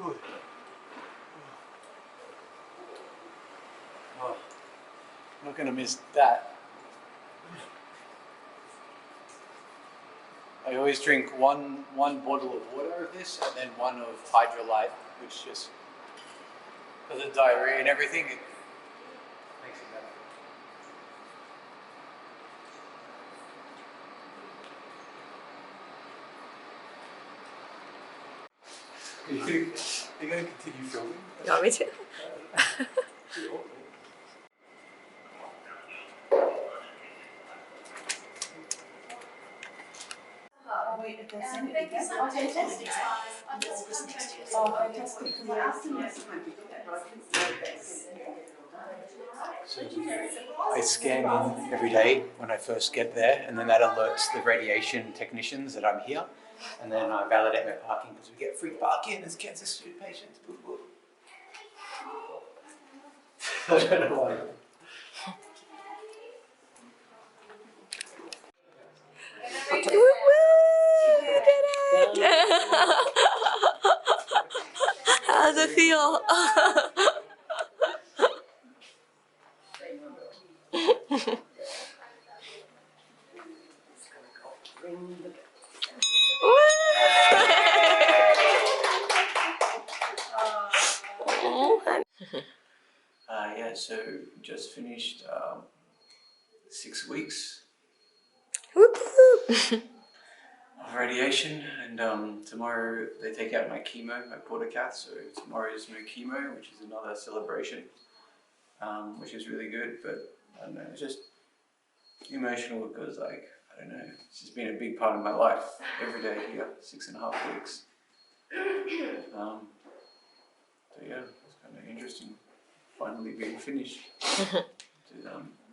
Good. Oh, not going to miss that. I always drink one bottle of water of this and then one of Hydrolyte, which just, because of diarrhea and everything, it makes it better. Are you going to continue filming? You want me to? So I scan in every day when I first get there, and then that alerts the radiation technicians that I'm here, and then I validate my parking because we get free parking as cancer student patients. I don't know why. We did it! How does it feel? Yeah, so just finished 6 weeks of radiation, and tomorrow they take out my chemo, my portacath, so tomorrow is no chemo, which is another celebration, which is really good, but I don't know, it's just emotional because, like, I don't know, it's just been a big part of my life, every day here, 6.5 weeks. So yeah, it's kind of interesting, finally being finished. It's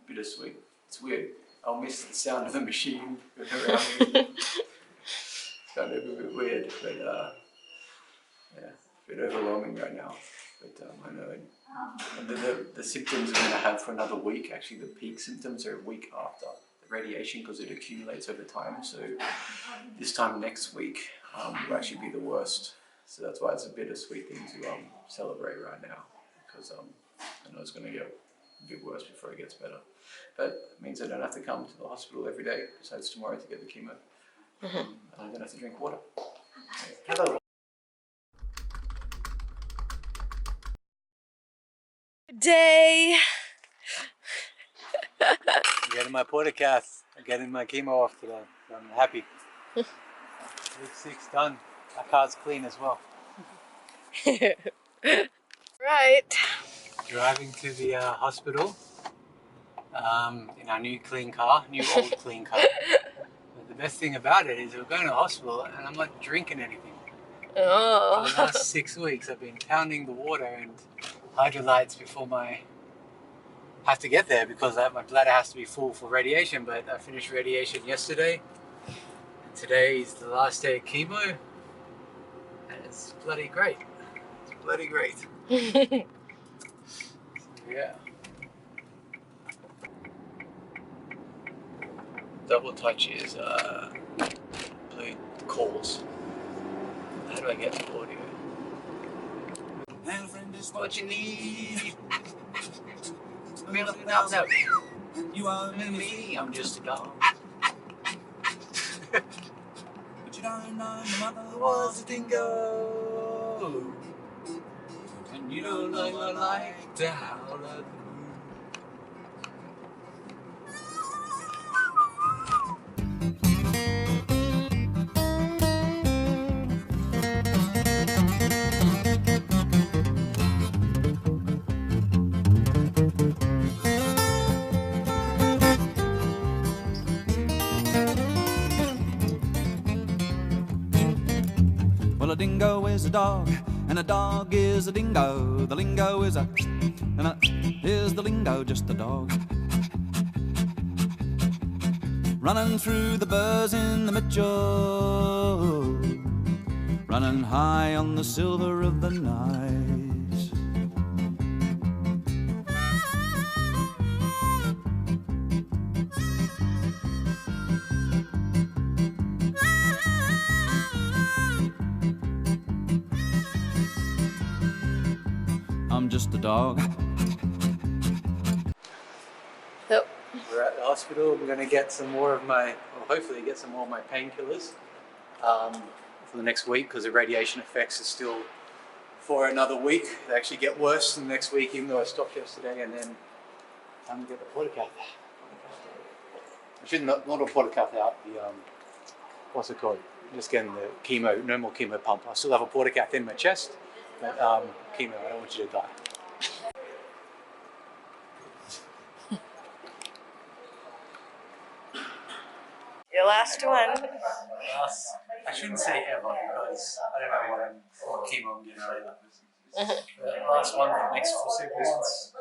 bittersweet. It's weird. I'll miss the sound of the machine around me. It's kind of a bit weird, but yeah, a bit overwhelming right now. But I know the symptoms I'm going to have for another week. Actually, the peak symptoms are a week after the radiation because it accumulates over time. So this time next week will actually be the worst. So that's why it's a bittersweet thing to celebrate right now, because I know it's going to get a bit worse before it gets better. But it means I don't have to come to the hospital every day besides tomorrow to get the chemo. And I don't have to drink water. Hello. Day. I'm getting my portacath. I'm getting my chemo off today. So I'm happy. Week 6 done. My car's clean as well. Right. Driving to the hospital in our new clean car, new old clean car. But the best thing about it is we're going to the hospital and I'm not drinking anything. Oh. For the last 6 weeks I've been pounding the water and hydrolytes before I have to get there because my bladder has to be full for radiation, but I finished radiation yesterday. And today is the last day of chemo and it's bloody great. It's bloody great. So, yeah. Double touch is blue calls. How do I get the audio? Friend is what you need. No. You are me, I'm just a dog. But you don't know my mother was a dingo. And you don't know I like to howl at the moon. Well, a dingo is a dog, and a dog is a dingo. The lingo is is the lingo just a dog? Running through the burrs in the Mitchell, running high on the silver of the night. I'm just a dog. Yep. We're at the hospital. I'm going to get some more of my, well, hopefully get some more of my painkillers for the next week, because the radiation effects are still for another week. They actually get worse the next week, even though I stopped yesterday, and then time to get the portacath. I should not a portacath out, the, what's it called? I'm just getting the chemo, no more chemo pump. I still have a portacath in my chest, but chemo, I don't want you to die. Your last one. I shouldn't say ever, because I don't know what chemo I'm getting later. The last one for the next foreseeable months.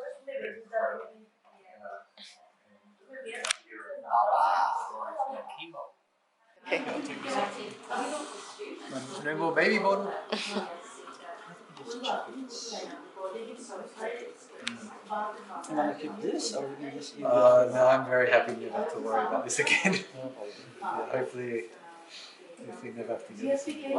No more baby bottle. You want to keep this, or we can just use No, I'm very happy never have to worry about this again. Hopefully never have to do this again.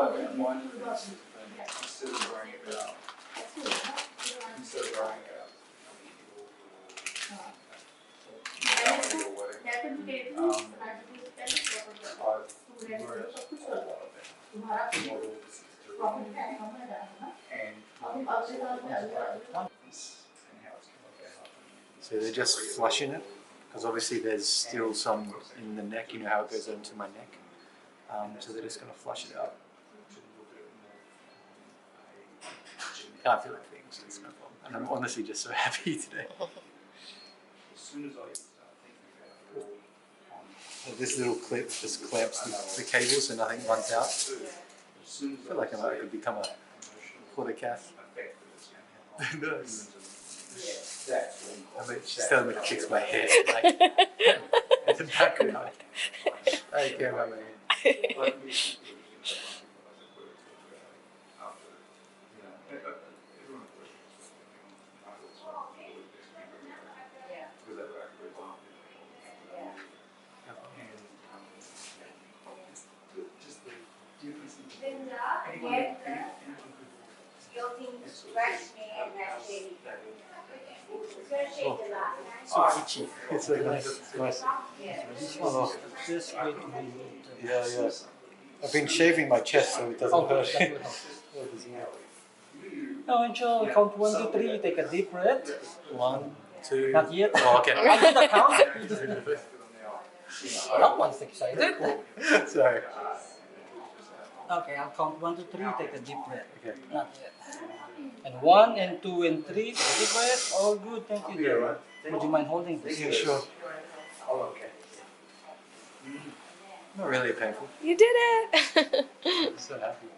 So they're just flushing it, because obviously there's still some in the neck, you know how it goes into my neck. So they're just going to flush it out. Can't feel anything, so it's no problem. And I'm honestly just so happy today. So this little clip just clamps the cable so nothing runs out. I feel like I could become a portacath. Who knows? I mean, she's telling me to fix my hair. Like, at the back of my head. I don't care about my hair. so itchy. It's like nice. Oh, This way to be yeah. I've been shaving my chest so it doesn't hurt. that will help. Now, until count 1 to 3, you take a deep breath. 1, 2. not yet. Oh, okay. I'll do the count. You just do it. That one's excited. Sorry. Okay, I'll count 1 to 3, take a deep breath. Okay. Not yet. And 1 and 2 and 3, take a deep breath. All good, thank you, dear. Would you mind holding this? Yeah, sure. Okay. Not really painful. You did it. I'm so happy.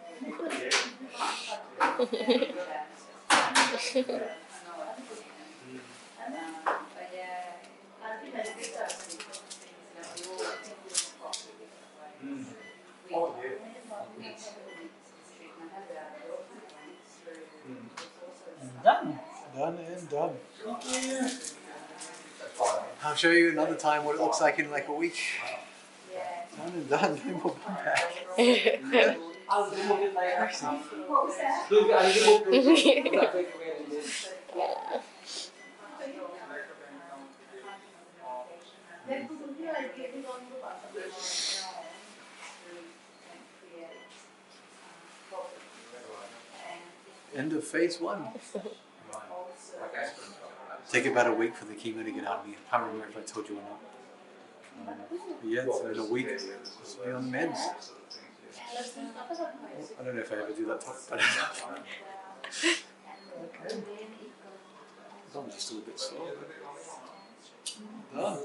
Oh, yeah. And done. Done and done. I'll show you another time what it looks like in like a week. Done and done. No more bum back. I'll remove it later. Look, I'll remove it. End of phase 1. Take about a week for the chemo to get out of me. I can't remember if I told you or not. Yeah, so in a week, just be on meds. I don't know if I ever do that talk, but okay. I'm just a little bit slow. Done.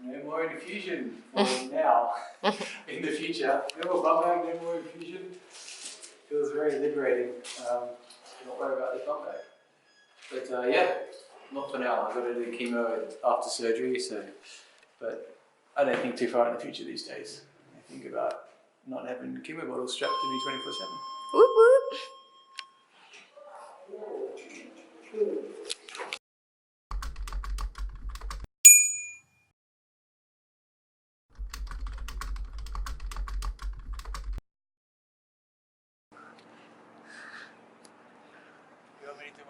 No more infusion for now. In the future, no more bum bag, no more infusion. Feels very liberating. Not worry about the bum bag. But yeah, not for now. I've got to do chemo after surgery, so. But I don't think too far in the future these days. I think about not having chemo bottles strapped to me 24/7. Whoop whoop.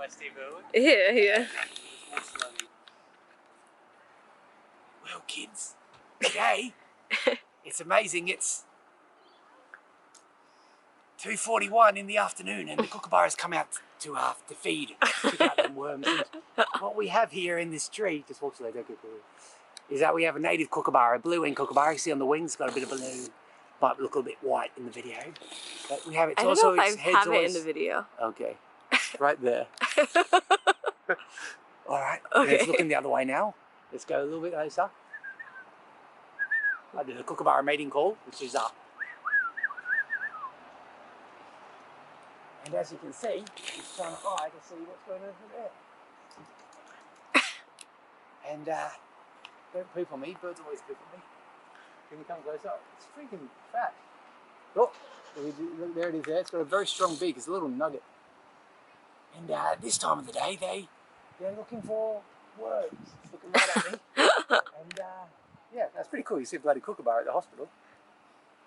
by Steve Irwin. Yeah, yeah. Well, kids, today it's amazing. It's 2:41 in the afternoon, and the kookaburras come out to feed, pick out them worms. And what we have here in this tree, just walk slow, don't get caught, is that we have a native kookaburra, a blue-winged kookaburra. You see on the wings, it's got a bit of balloon. Might look a little bit white in the video, but we have it. I don't Also, know if its I head's have it in always the video. okay, right there. All right, Okay. let's looking the other way now. Let's go a little bit closer. I did a kookaburra mating call, which is up. And as you can see, it's trying to hide to see what's going on over there. And don't poop on me, birds always poop on me. Can you come closer? It's freaking fat. Look, there it is there. It's got a very strong beak, it's a little nugget. And this time of the day, they're looking for worms. It's looking right at me. And yeah, that's pretty cool. You see a bloody kookaburra at the hospital.